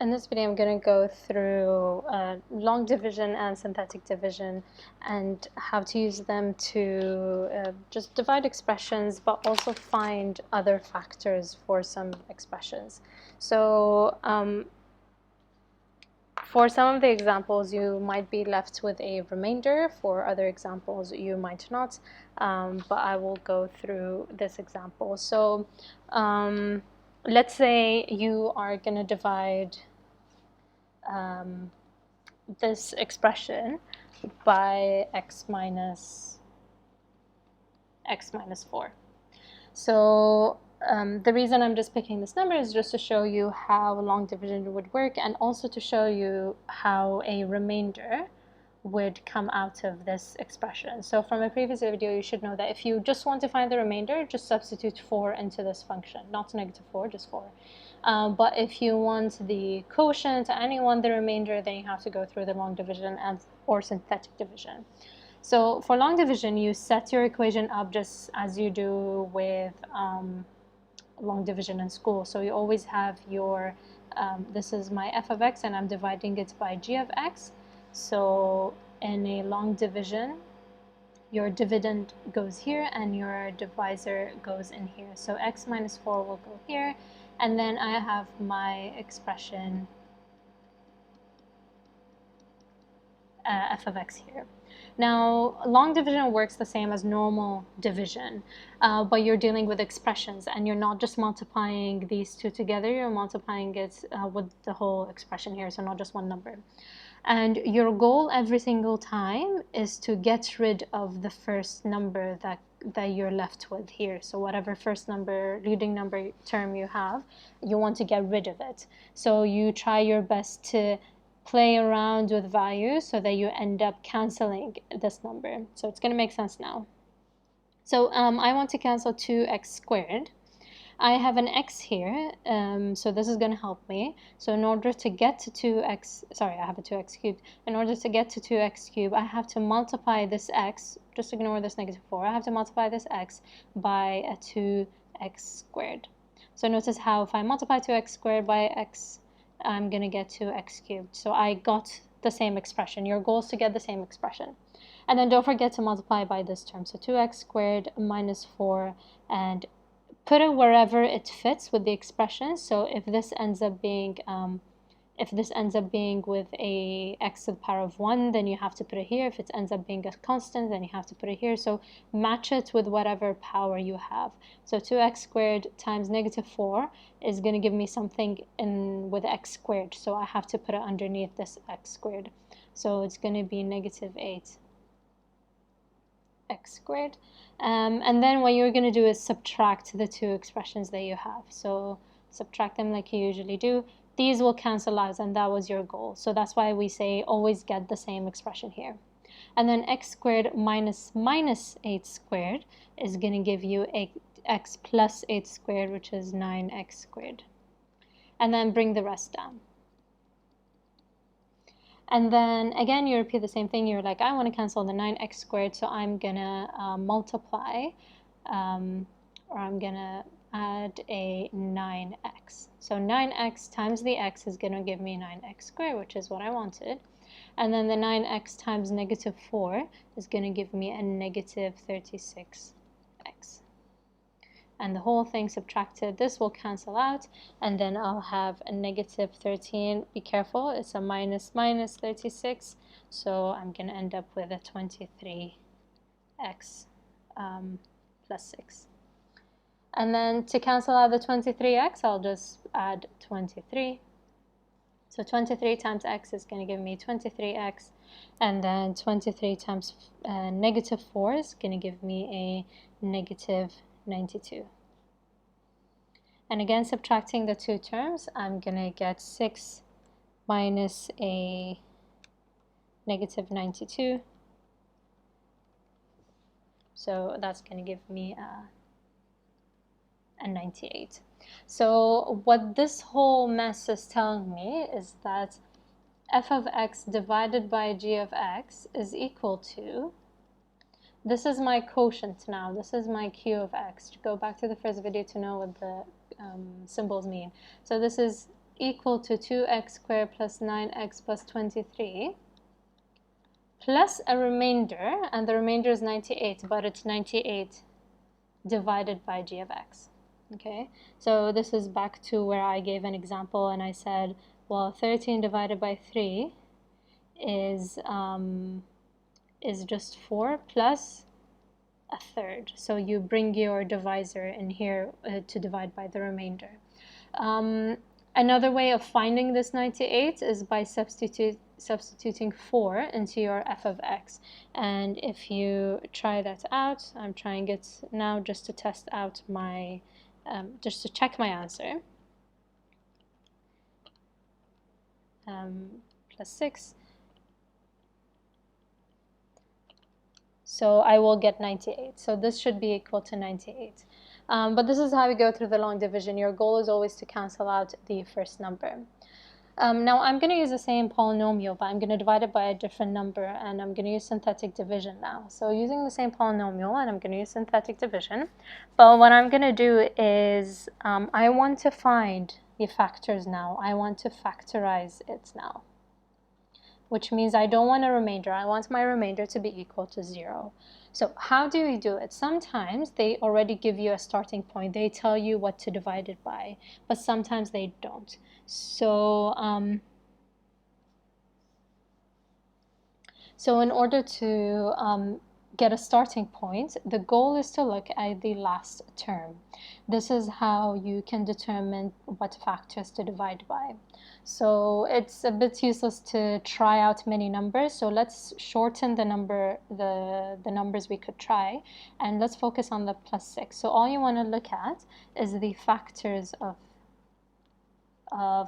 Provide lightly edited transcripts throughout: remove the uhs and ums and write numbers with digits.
In this video, I'm going to go through long division and synthetic division and how to use them to just divide expressions, but also find other factors for some expressions. So for some of the examples, you might be left with a remainder. For other examples, you might not, but I will go through this example. So let's say you are going to divide this expression by x minus 4. So the reason I'm just picking this number is just to show you how long division would work, and also to show you how a remainder would come out of this expression. So from a previous video, you should know that if you just want to find the remainder, just substitute 4 into this function, not -4, just 4. But if you want the quotient and you want the remainder, then you have to go through the long division or synthetic division. So for long division, you set your equation up just as you do with long division in school. So you always have your, this is my f of x, and I'm dividing it by g of x. So in a long division, your dividend goes here and your divisor goes in here. So x minus 4 will go here, and then I have my expression f of x here. Now, long division works the same as normal division, but you're dealing with expressions, and you're not just multiplying these two together, you're multiplying it with the whole expression here, so not just one number. And your goal every single time is to get rid of the first number that you're left with here. So whatever first number, leading number term you have, you want to get rid of it. So you try your best to play around with values so that you end up canceling this number. So it's going to make sense now. So I want to cancel 2x squared. I have an x here, so this is going to help me. So in order to get to 2x, sorry, I have a 2x cubed. In order to get to 2x cubed, I have to multiply this x, just ignore this -4, I have to multiply this x by a 2x squared. So notice how if I multiply 2x squared by x, I'm going to get 2x cubed. So I got the same expression. Your goal is to get the same expression. And then don't forget to multiply by this term. So 2x squared minus 4, and put it wherever it fits with the expression. So if this ends up being with a x to the power of 1, then you have to put it here. If it ends up being a constant, then you have to put it here. So match it with whatever power you have. So 2x squared times -4 is going to give me something with x squared. So I have to put it underneath this x squared. So it's going to be -8 x squared. And then what you're going to do is subtract the two expressions that you have. So subtract them like you usually do. These will cancel out, and that was your goal. So that's why we say always get the same expression here. And then x squared minus -8 squared is going to give you x plus 8 squared, which is 9x squared. And then bring the rest down. And then again, you repeat the same thing. You're like, I want to cancel the 9x squared, so I'm going to multiply, or I'm going to add a 9x. So 9x times the x is going to give me 9x squared, which is what I wanted. And then the 9x times -4 is going to give me a -36x. And the whole thing subtracted, this will cancel out, and then I'll have a -13. Be careful, it's a minus 36, so I'm going to end up with a 23x plus 6. And then to cancel out the 23x, I'll just add 23. So 23 times x is going to give me 23x, and then 23 times -4 is going to give me a -92. And again, subtracting the two terms, I'm going to get 6 minus a -92. So that's going to give me a 98. So what this whole mess is telling me is that f of x divided by g of x is equal to, this is my quotient now, this is my q of x. Go back to the first video to know what the symbols mean. So this is equal to 2x squared plus 9x plus 23 plus a remainder, and the remainder is 98, but it's 98 divided by g of x. Okay, so this is back to where I gave an example and I said, well, 13 divided by 3 is just 4 plus a third. So you bring your divisor in here to divide by the remainder. Another way of finding this 98 is by substituting 4 into your f of x. And if you try that out, I'm trying it now just to test out my, just to check my answer. Plus 6. So I will get 98. So this should be equal to 98. But this is how we go through the long division. Your goal is always to cancel out the first number. Now I'm going to use the same polynomial, but I'm going to divide it by a different number, and I'm going to use synthetic division now. So using the same polynomial, and I'm going to use synthetic division, but what I'm going to do is I want to find the factors now. I want to factorize it now, which means I don't want a remainder. I want my remainder to be equal to 0. So how do we do it? Sometimes they already give you a starting point. They tell you what to divide it by, but sometimes they don't. So, so in order to get a starting point, the goal is to look at the last term. This is how you can determine what factors to divide by. So it's a bit useless to try out many numbers. So let's shorten the numbers we could try, and let's focus on the plus 6. So all you want to look at is the factors of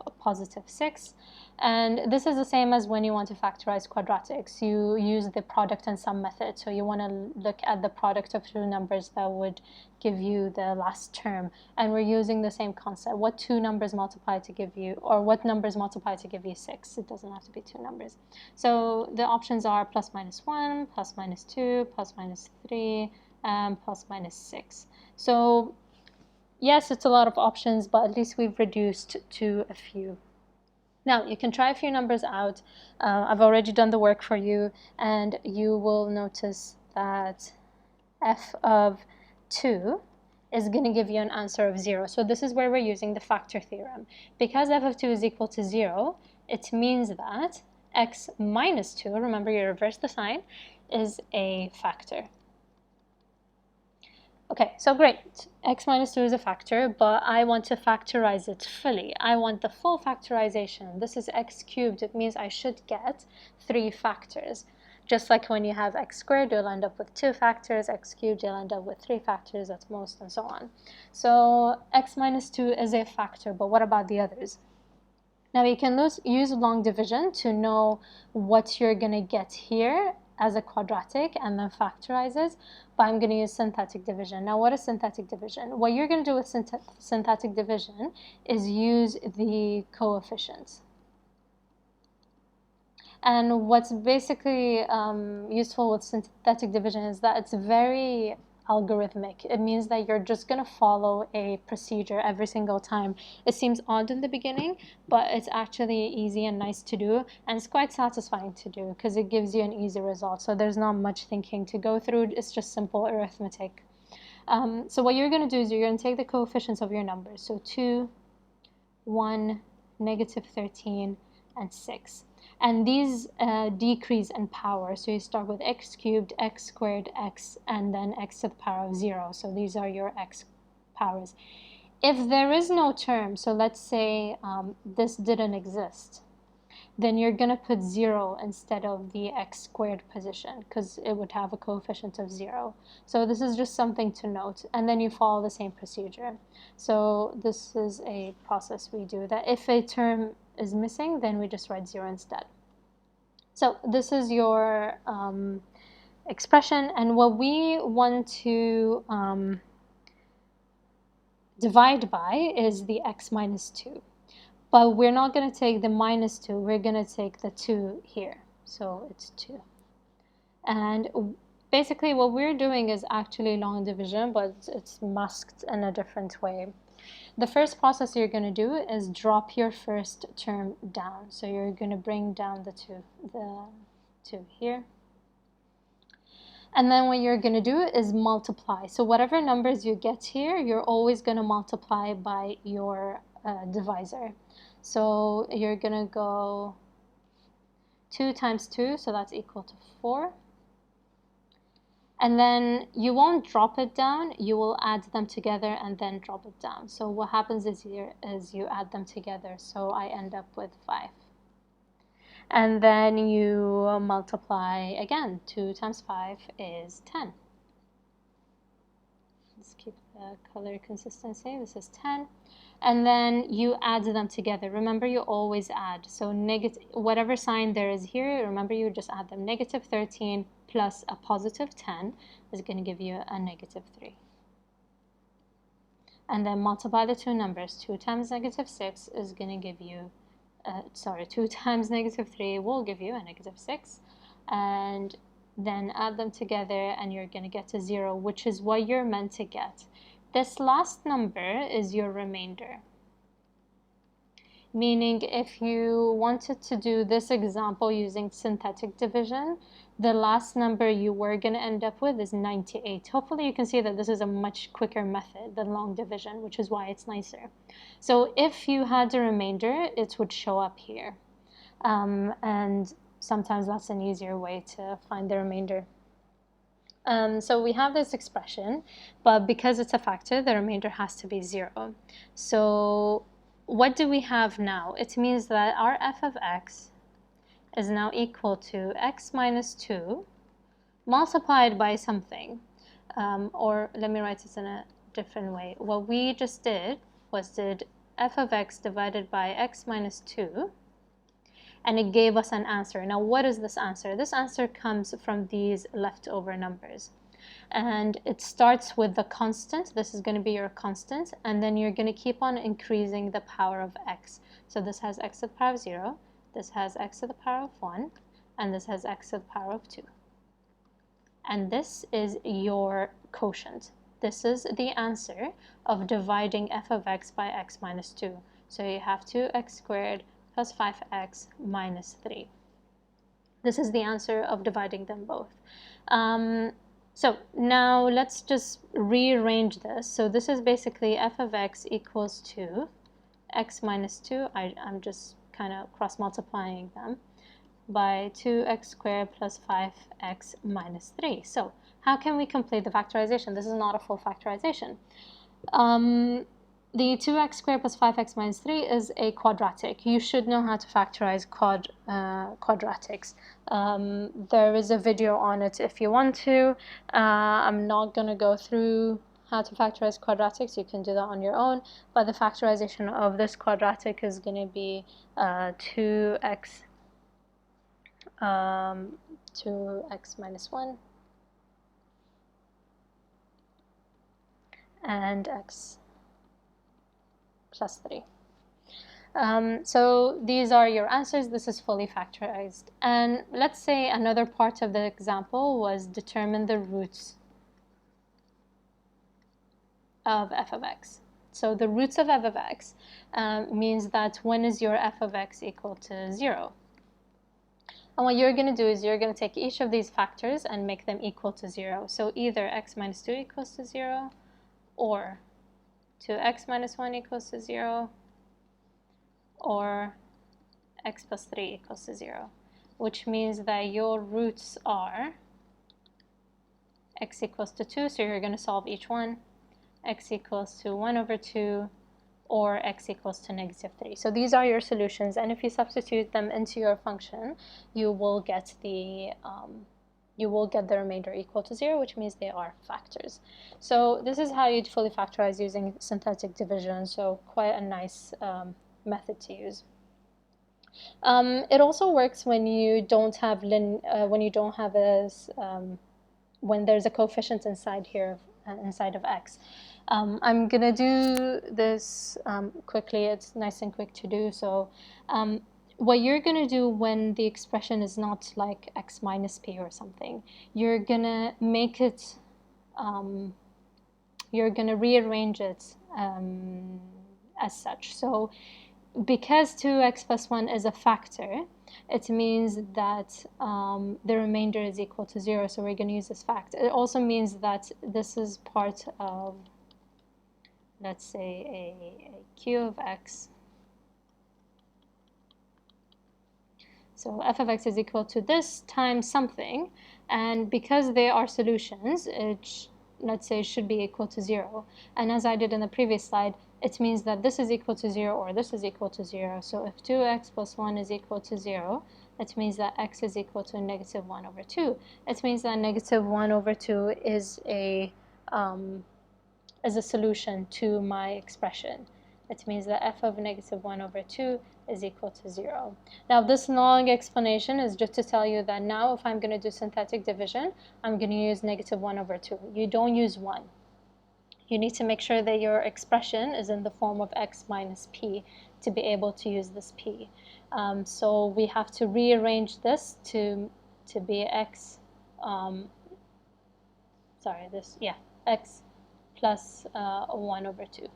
a positive 6. And this is the same as when you want to factorize quadratics. You use the product and sum method. So you want to look at the product of two numbers that would give you the last term. And we're using the same concept. What two numbers multiply to give you, or what numbers multiply to give you 6? It doesn't have to be two numbers. So the options are plus minus 1, plus minus 2, plus minus 3, and plus minus 6. So yes, it's a lot of options, but at least we've reduced to a few. Now, you can try a few numbers out. I've already done the work for you, and you will notice that f of 2 is going to give you an answer of 0. So this is where we're using the factor theorem. Because f of 2 is equal to 0, it means that x minus 2, remember you reverse the sign, is a factor. Okay, so great. X minus 2 is a factor, but I want to factorize it fully. I want the full factorization. This is x cubed. It means I should get 3 factors. Just like when you have x squared, you'll end up with 2 factors. X cubed, you'll end up with 3 factors at most, and so on. So x minus 2 is a factor, but what about the others? Now you can use long division to know what you're going to get here as a quadratic and then factorize it, but I'm going to use synthetic division. Now what is synthetic division? What you're going to do with synthetic division is use the coefficients. And what's basically useful with synthetic division is that it's very algorithmic. It means that you're just going to follow a procedure every single time. It seems odd in the beginning, but it's actually easy and nice to do, and it's quite satisfying to do because it gives you an easy result. So there's not much thinking to go through. It's just simple arithmetic. So what you're going to do is you're going to take the coefficients of your numbers. So 2, 1, negative 13, and 6. And these decrease in power. So you start with x cubed, x squared, x, and then x to the power of 0. So these are your x powers. If there is no term, so let's say this didn't exist, then you're going to put 0 instead of the x squared position because it would have a coefficient of 0. So this is just something to note. And then you follow the same procedure. So this is a process we do, that if a term is missing, then we just write 0 instead. So this is your expression, and what we want to divide by is the x minus 2. But we're not going to take the minus 2, we're going to take the 2 here. So it's 2. And basically what we're doing is actually long division, but it's masked in a different way. The first process you're going to do is drop your first term down. So you're going to bring down the 2 here. And then what you're going to do is multiply. So whatever numbers you get here, you're always going to multiply by your divisor. So you're going to go 2 times 2, so that's equal to 4. And then you won't drop it down, you will add them together and then drop it down. So what happens is you add them together, so I end up with 5. And then you multiply again. 2 times 5 is 10. Let's keep the color consistency. This is 10. And then you add them together. Remember, you always add. So whatever sign there is here, remember you just add them. Negative 13 plus a positive 10 is going to give you a negative 3. And then multiply the two numbers. 2 times negative 6 is going to give you, 2 times negative 3 will give you a negative 6. And then add them together and you're going to get to 0, which is what you're meant to get. This last number is your remainder. Meaning if you wanted to do this example using synthetic division, the last number you were going to end up with is 98. Hopefully you can see that this is a much quicker method than long division, which is why it's nicer. So if you had a remainder, it would show up here. And sometimes that's an easier way to find the remainder. So we have this expression, but because it's a factor, the remainder has to be 0. So what do we have now? It means that our f of x is now equal to x minus 2 multiplied by something. Or let me write this in a different way. What we just did was did f of x divided by x minus 2, and it gave us an answer. Now, what is this answer? This answer comes from these leftover numbers. And it starts with the constant. This is going to be your constant. And then you're going to keep on increasing the power of x. So this has x to the power of 0. This has x to the power of 1. And this has x to the power of 2. And this is your quotient. This is the answer of dividing f of x by x minus 2. So you have 2x squared plus 5x minus 3. This is the answer of dividing them both. So now let's just rearrange this. So this is basically f of x equals to x minus 2. I'm just kind of cross multiplying them by 2x squared plus 5x minus 3. So how can we complete the factorization? This is not a full factorization. The 2x squared plus 5x minus 3 is a quadratic. You should know how to factorize quadratics. There is a video on it if you want to. I'm not going to go through how to factorize quadratics. You can do that on your own. But the factorization of this quadratic is going to be 2x minus 1 and x plus 3. So these are your answers. This is fully factorized. And let's say another part of the example was determine the roots of f of x. So the roots of f of x means that when is your f of x equal to 0? And what you're going to do is you're going to take each of these factors and make them equal to 0. So either x minus 2 equals to 0, or 2x minus 1 equals to 0, or x plus 3 equals to 0, which means that your roots are x equals to 2, so you're going to solve each one, x equals to 1 over 2, or x equals to negative 3. So these are your solutions, and if you substitute them into your function, you will get the remainder equal to 0, which means they are factors. So this is how you'd fully factorize using synthetic division, so quite a nice method to use. It also works when you don't have when there's a coefficient inside here, inside of x. I'm gonna do this quickly. It's nice and quick to do. So what you're gonna do when the expression is not like x minus p or something, you're gonna make it you're going to rearrange it as such. So because 2x plus 1 is a factor, it means that the remainder is equal to 0, so we're going to use this fact. It also means that this is part of, let's say, a q of x. So f of x is equal to this times something, and because they are solutions, let's say it should be equal to 0. And as I did in the previous slide, it means that this is equal to 0 or this is equal to 0. So if 2x plus 1 is equal to 0, it means that x is equal to negative 1 over 2. It means that negative 1 over 2 is a solution to my expression. It means that f of negative 1 over 2 is equal to 0. Now, this long explanation is just to tell you that now if I'm going to do synthetic division, I'm going to use negative 1 over 2. You don't use 1. You need to make sure that your expression is in the form of x minus p to be able to use this p. So we have to rearrange this to be x, x plus 1 over 2.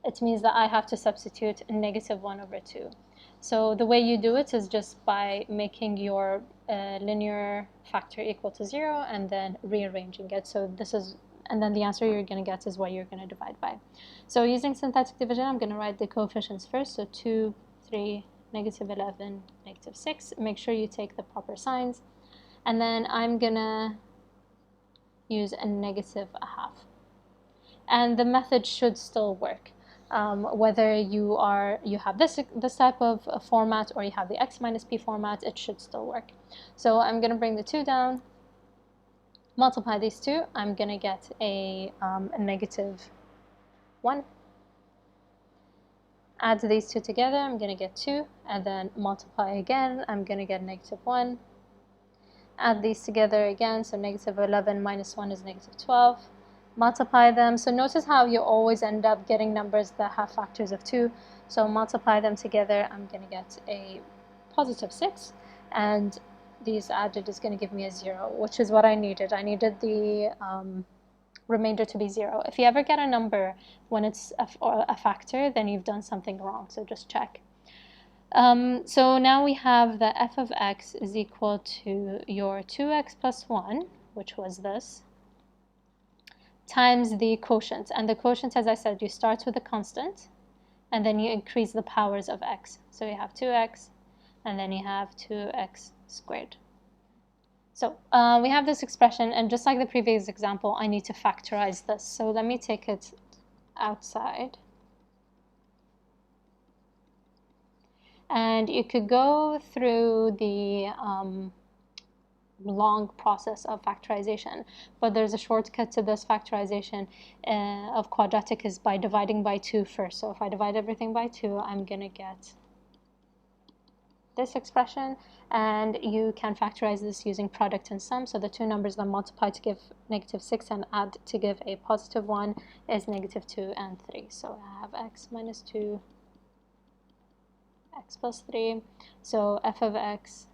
It means that I have to substitute negative 1 over 2. So the way you do it is just by making your linear factor equal to 0 and then rearranging it. So this is, and then the answer you're going to get is what you're going to divide by. So using synthetic division, I'm going to write the coefficients first. So 2, 3, negative 11, negative 6. Make sure you take the proper signs. And then I'm going to use a negative a half. And the method should still work. Whether you have this type of format or you have the x minus p format, it should still work. So I'm going to bring the 2 down, multiply these two, I'm going to get a negative 1. Add these two together, I'm going to get 2, and then multiply again, I'm going to get negative 1. Add these together again, so negative 11 minus 1 is negative 12. Multiply them. So notice how you always end up getting numbers that have factors of 2. So multiply them together, I'm going to get a positive 6. And these added is going to give me a 0, which is what I needed. I needed the remainder to be 0. If you ever get a number when it's a factor, then you've done something wrong. So just check. So now we have that f of x is equal to your 2x plus 1, which was this, times the quotient. And the quotient, as I said, you start with a constant, and then you increase the powers of x. So you have 2x, and then you have 2x squared. So we have this expression, and just like the previous example, I need to factorize this. So let me take it outside. And you could go through the long process of factorization, but there's a shortcut to this factorization of quadratic is by dividing by 2 first. So if I divide everything by 2, I'm going to get this expression, and you can factorize this using product and sum. So the two numbers that multiply to give negative 6 and add to give a positive 1 is negative 2 and 3. So I have x minus 2, x plus 3. So f of x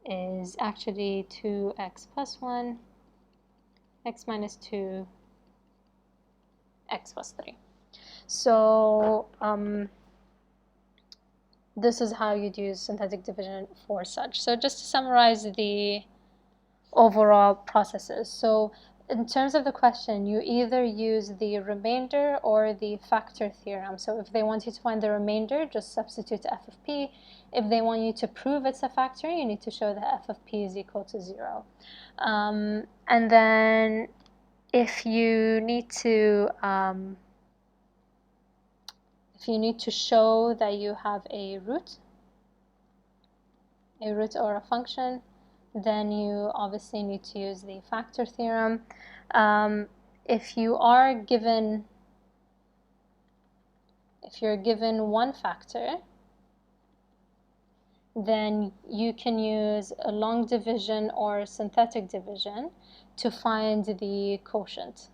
is actually 2x plus 1, x minus 2, x plus 3. So this is how you'd use synthetic division for such. So just to summarize the overall processes. So in terms of the question, you either use the remainder or the factor theorem. So if they want you to find the remainder, just substitute f of p. If they want you to prove it's a factor, you need to show that f of p is equal to 0. And then if you need to show that you have a root or a function, then you obviously need to use the factor theorem. If you're given one factor, then you can use a long division or synthetic division to find the quotient.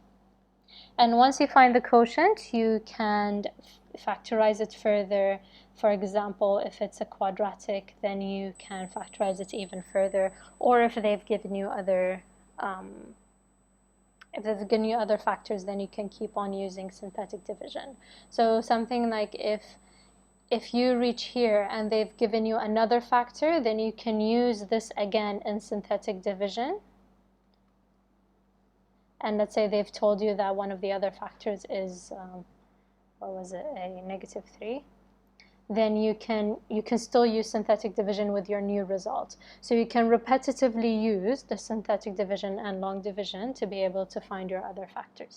And once you find the quotient, you can factorize it further. For example, if it's a quadratic, then you can factorize it even further. Or if they've given you other If they've given you other factors, then you can keep on using synthetic division. So something like if you reach here and they've given you another factor, then you can use this again in synthetic division. And let's say they've told you that one of the other factors is, what was it, a -3. Then you can still use synthetic division with your new result. So you can repetitively use the synthetic division and long division to be able to find your other factors.